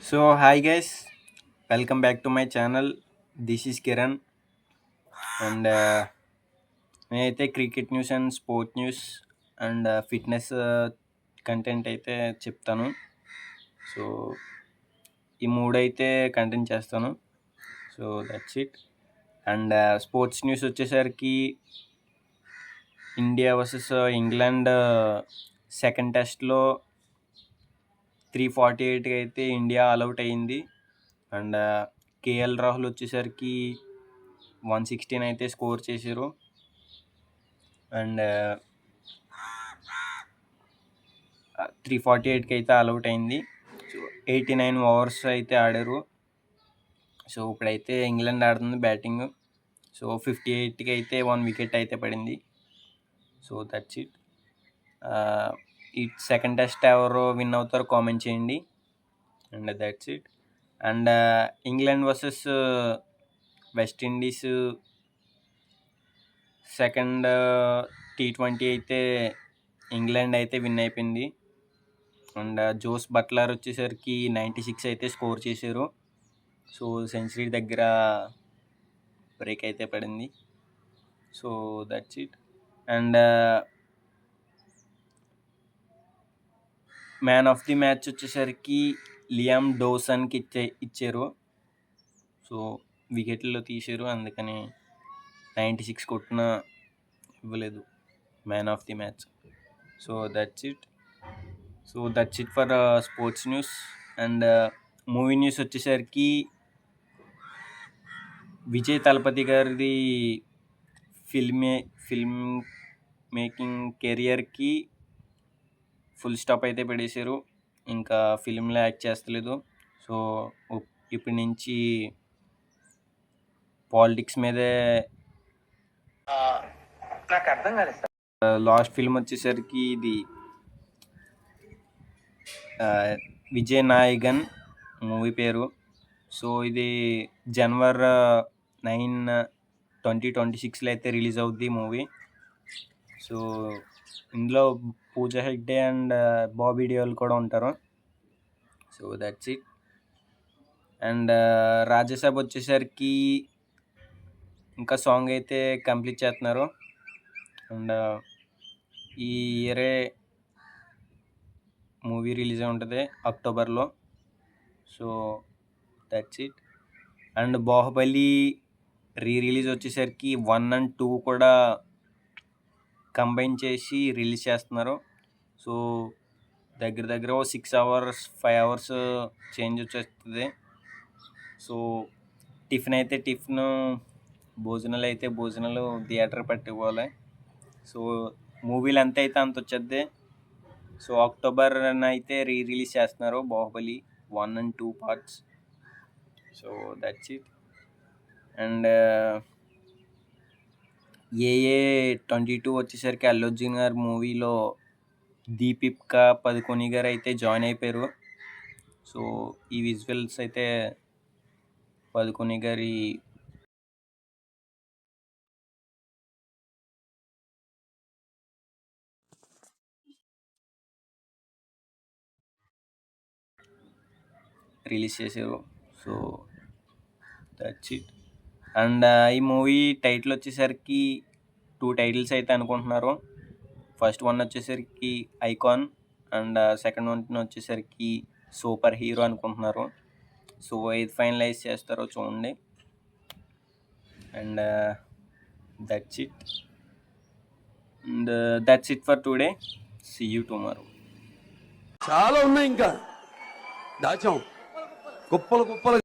So, hi guys, welcome back to my channel. This is Kiran, and నేనైతే cricket news and sport news and fitness content అయితే చెప్తాను. So, ఈ మూడైతే content చేస్తాను. So, that's it. And sports news వచ్చేసరికి India versus England second టెస్ట్లో 348కి అయితే India all out అయ్యింది. And KL Rahul వచ్చేసరికి 116 అయితే స్కోర్ చేశారు. అండ్ 348కి అయితే ఆల్అవుట్ అయింది. సో 89 ఓవర్స్ అయితే ఆడారు. సో ఇప్పుడైతే ఇంగ్లాండ్ ఆడుతుంది బ్యాటింగ్. సో 58కి అయితే 1 వికెట్ అయితే పడింది. So that's it. ఈ సెకండ్ టెస్ట్ ఎవరు విన్ అవుతారో కామెంట్ చేయండి. And that's it. And England versus West Indies second T20 అయితే ఇంగ్లాండ్ అయితే విన్ అయిపోయింది. అండ్ జోస్ బట్లర్ వచ్చేసరికి 96 అయితే స్కోర్ చేశారు. సో సెంచరీ దగ్గర బ్రేక్ అయితే పడింది. So that's it. And man of the match వచ్చేసరికి లియామ్ డోసన్కి ఇచ్చారు. సో వికెట్లో తీశారు, అందుకని 96 కొట్టిన ఇవ్వలేదు man of the match. So that's it. So that's it for sports news. And movie news వచ్చేసరికి విజయ్ తలపతి గారిది ఫిల్మ్ మేకింగ్ కెరియర్కి ఫుల్ స్టాప్ అయితే పెడేశారు. ఇంకా ఫిల్మ్లో యాక్ట్ చేస్తలేదు. సో ఇప్పటి నుంచి పాలిటిక్స్ మీదే. నాకు అర్థం కాలేదు. లాస్ట్ ఫిల్మ్ వచ్చేసరికి ఇది విజయ్ నాయగన్ మూవీ పేరు. సో ఇది జనవరి 9, 2026లో అయితే రిలీజ్ అవుద్ది మూవీ. సో ఇందులో పూజా హెగ్డే అండ్ బాబీ డియోల్ కూడా ఉంటారు. So that's it. And Rajya Sabha వచ్చేసరికి ఇంకా సాంగ్ అయితే కంప్లీట్ చేస్తున్నారు. అండ్ ఈ ఇయరే మూవీ రిలీజ్ అయి ఉంటుంది అక్టోబర్లో. So that's it. And Baahubali release వచ్చేసరికి 1 and 2 కూడా కంబైన్ చేసి రిలీజ్ చేస్తున్నారు. సో దగ్గర 6 hours 5 hours చేంజ్ వచ్చేస్తుంది. సో టిఫిన్ అయితే టిఫిన్, భోజనాలు అయితే భోజనాలు థియేటర్ పెట్టుకోవాలి. సో మూవీలు ఎంత అయితే అంత వచ్చేద్ది. సో అక్టోబర్ అయితే రిలీజ్ చేస్తున్నారు Baahubali 1 and 2 parts. So that's it. And ఏఏ 22 వచ్చేసరికి అల్లు అర్జున్ గారి మూవీలో దీపికా పదుకొని గారు అయితే జాయిన్ అయిపోయారు. సో ఈ విజువల్స్ అయితే పదుకొని గారి రిలీజ్ చేశారు. So that's it. అండ్ ఈ మూవీ టైటిల్ వచ్చేసరికి 2 టైటిల్స్ అయితే అనుకుంటున్నారు. ఫస్ట్ వన్ వచ్చేసరికి ఐకాన్ అండ్ సెకండ్ వన్ వచ్చేసరికి సూపర్ హీరో అనుకుంటున్నారు. సో ఏది ఫైనలైజ్ చేస్తారో చూడండి. And that's it. And that's it for today. See you tomorrow. చాలా ఉన్నాయి, ఇంకా దాచాం కుప్పలు కుప్పలు.